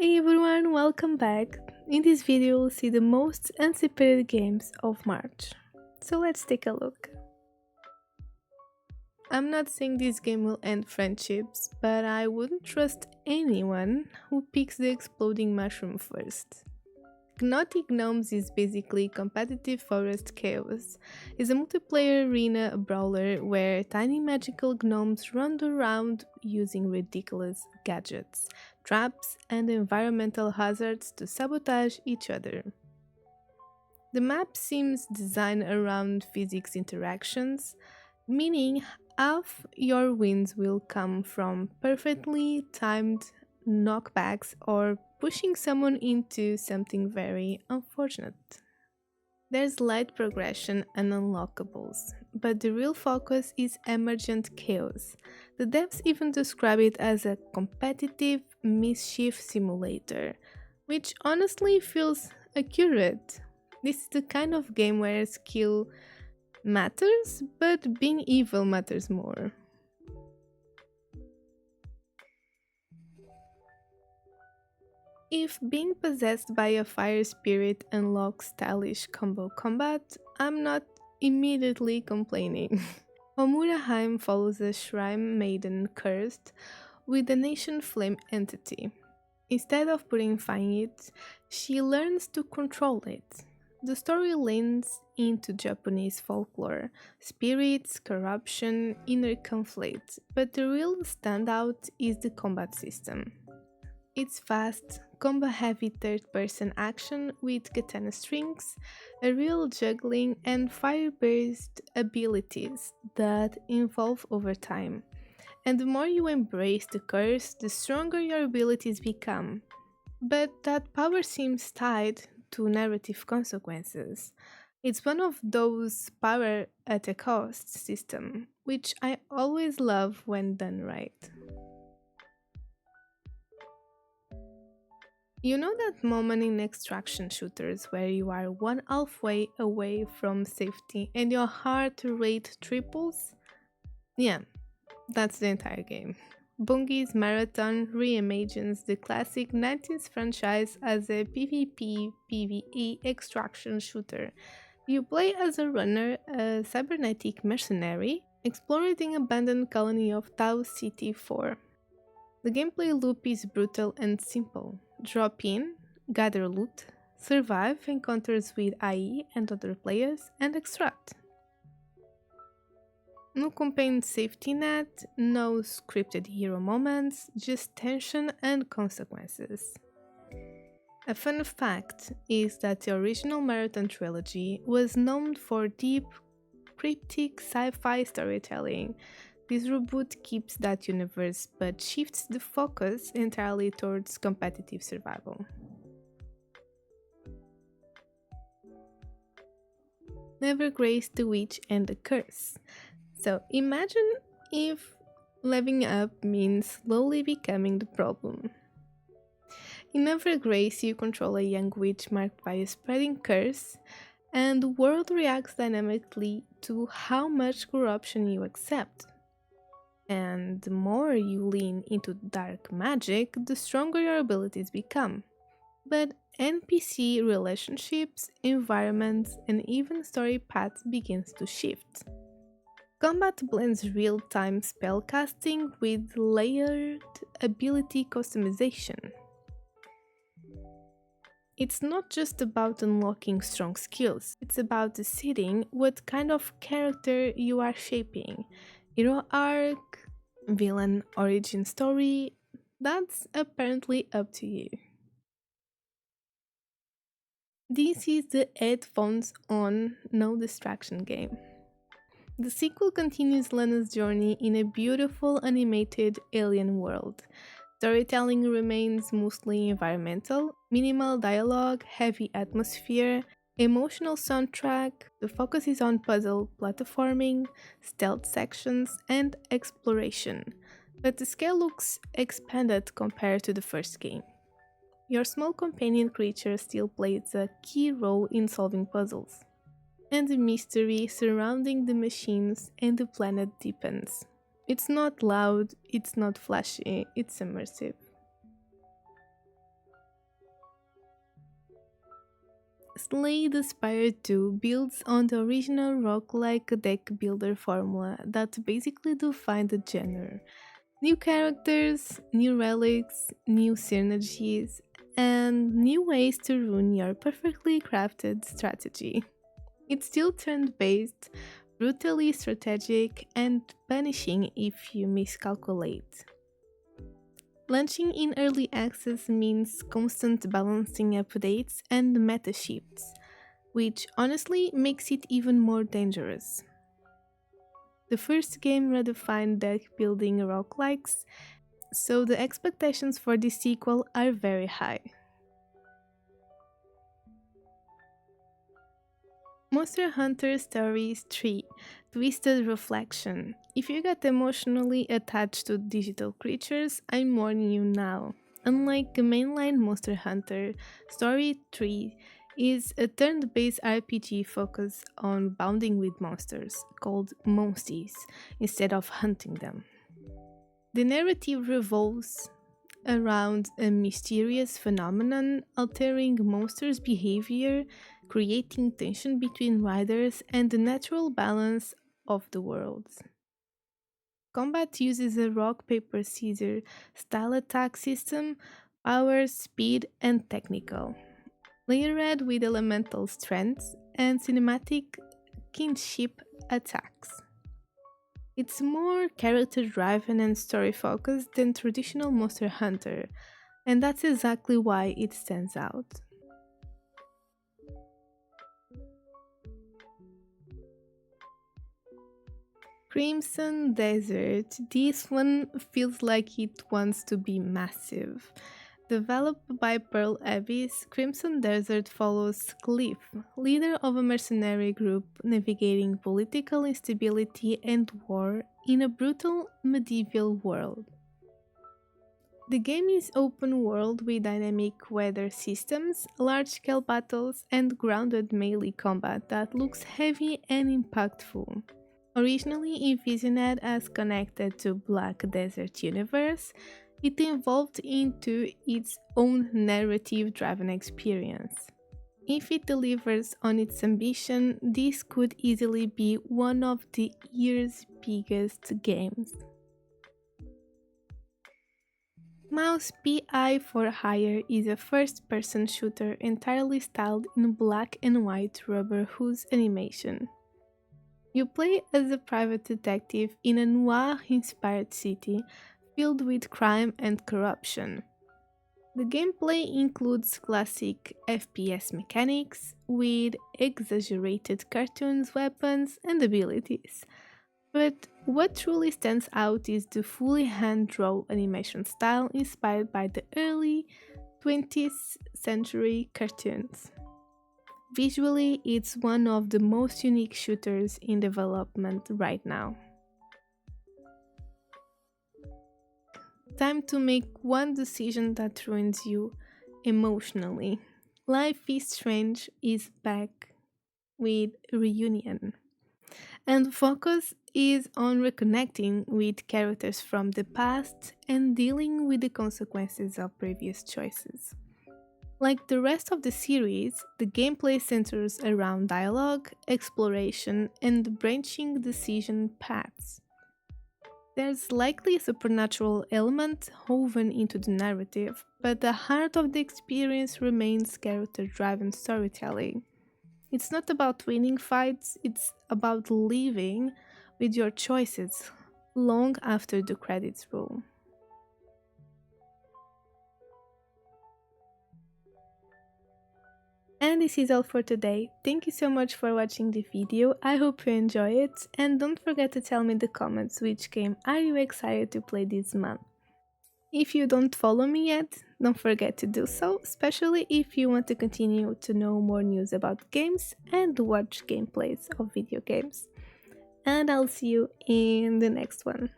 Hey everyone, welcome back. In this video, we'll see the most anticipated games of March. So let's take a look. I'm not saying this game will end friendships, but I wouldn't trust anyone who picks the exploding mushroom first. Gnaughty Gnomes is basically competitive forest chaos. It's a multiplayer arena brawler where tiny magical gnomes run around using ridiculous gadgets, traps, and environmental hazards to sabotage each other. The map seems designed around physics interactions, meaning half your wins will come from perfectly timed knockbacks or pushing someone into something very unfortunate. There's light progression and unlockables, but the real focus is emergent chaos. The devs even describe it as a competitive mischief simulator, which honestly feels accurate. This is the kind of game where skill matters, but being evil matters more. If being possessed by a fire spirit unlocks stylish combo combat, I'm not immediately complaining. Homura Hime follows a shrine maiden cursed with a nation flame entity. Instead of purifying it, she learns to control it. The story leans into Japanese folklore, spirits, corruption, inner conflict, but the real standout is the combat system. It's fast, combo heavy third person action with katana strings, a real juggling, and fire based abilities that evolve over time. And the more you embrace the curse, the stronger your abilities become. But that power seems tied to narrative consequences. It's one of those power at a cost system, which I always love when done right. You know that moment in extraction shooters where you are one halfway away from safety and your heart rate triples? Yeah, that's the entire game. Bungi's Marathon reimagines the classic 90s franchise as a PvP PvE extraction shooter. You play as a runner, a cybernetic mercenary, exploring the abandoned colony of Tau City 4. The gameplay loop is brutal and simple. Drop in, gather loot, survive encounters with AI and other players, and extract. No campaign safety net, no scripted hero moments, just tension and consequences. A fun fact is that the original Marathon trilogy was known for deep, cryptic sci fi storytelling. This reboot keeps that universe but shifts the focus entirely towards competitive survival. Never Grace the Witch and the Curse. So imagine if leveling up means slowly becoming the problem. In Never Grace, you control a young witch marked by a spreading curse, and the world reacts dynamically to how much corruption you accept. And the more you lean into dark magic, the stronger your abilities become. But NPC relationships, environments, and even story paths begins to shift. Combat blends real-time spellcasting with layered ability customization. It's not just about unlocking strong skills, it's about deciding what kind of character you are shaping. Hero arc, villain origin story, that's apparently up to you. This is the headphones on, no distraction game. The sequel continues Lana's journey in a beautiful animated alien world. Storytelling remains mostly environmental, minimal dialogue, heavy atmosphere, emotional soundtrack. The focus is on puzzle platforming, stealth sections, and exploration, but the scale looks expanded compared to the first game. Your small companion creature still plays a key role in solving puzzles, and the mystery surrounding the machines and the planet deepens. It's not loud, it's not flashy, it's immersive. Slay the Spire 2 builds on the original roguelike deck builder formula that basically defined the genre. New characters, new relics, new synergies, and new ways to ruin your perfectly crafted strategy. It's still turn based, brutally strategic, and punishing if you miscalculate. Launching in early access means constant balancing updates and meta shifts, which honestly makes it even more dangerous. The first game redefined deck building roguelikes, so the expectations for this sequel are very high. Monster Hunter Stories 3 Twisted Reflection. If you got emotionally attached to digital creatures, I'm warning you now. Unlike the mainline Monster Hunter, Story 3 is a turn-based RPG focused on bonding with monsters, called monsties, instead of hunting them. The narrative revolves around a mysterious phenomenon altering monsters' behavior, creating tension between riders and the natural balance of the world. Combat uses a rock, paper, scissors style attack system, power, speed, and technical, layered with elemental strengths and cinematic kinship attacks. It's more character driven and story focused than traditional Monster Hunter, and that's exactly why it stands out. Crimson Desert. This one feels like it wants to be massive. Developed by Pearl Abyss, Crimson Desert follows Cliff, leader of a mercenary group navigating political instability and war in a brutal medieval world. The game is open world with dynamic weather systems, large scale battles, and grounded melee combat that looks heavy and impactful. Originally envisioned as connected to Black Desert Universe, it evolved into its own narrative-driven experience. If it delivers on its ambition, this could easily be one of the year's biggest games. Mouse PI for Hire is a first-person shooter entirely styled in black and white rubber hose animation. You play as a private detective in a noir-inspired city filled with crime and corruption. The gameplay includes classic FPS mechanics with exaggerated cartoons, weapons, and abilities. But what truly stands out is the fully hand-drawn animation style inspired by the early 20th century cartoons. Visually, it's one of the most unique shooters in development right now. Time to make one decision that ruins you emotionally. Life is Strange is back with Reunion, and focus is on reconnecting with characters from the past and dealing with the consequences of previous choices. Like the rest of the series, the gameplay centers around dialogue, exploration, and branching decision paths. There's likely a supernatural element woven into the narrative, but the heart of the experience remains character driven storytelling. It's not about winning fights, it's about living with your choices long after the credits roll. And this is all for today. Thank you so much for watching the video, I hope you enjoy it, and don't forget to tell me in the comments which game are you excited to play this month. If you don't follow me yet, don't forget to do so, especially if you want to continue to know more news about games and watch gameplays of video games. And I'll see you in the next one.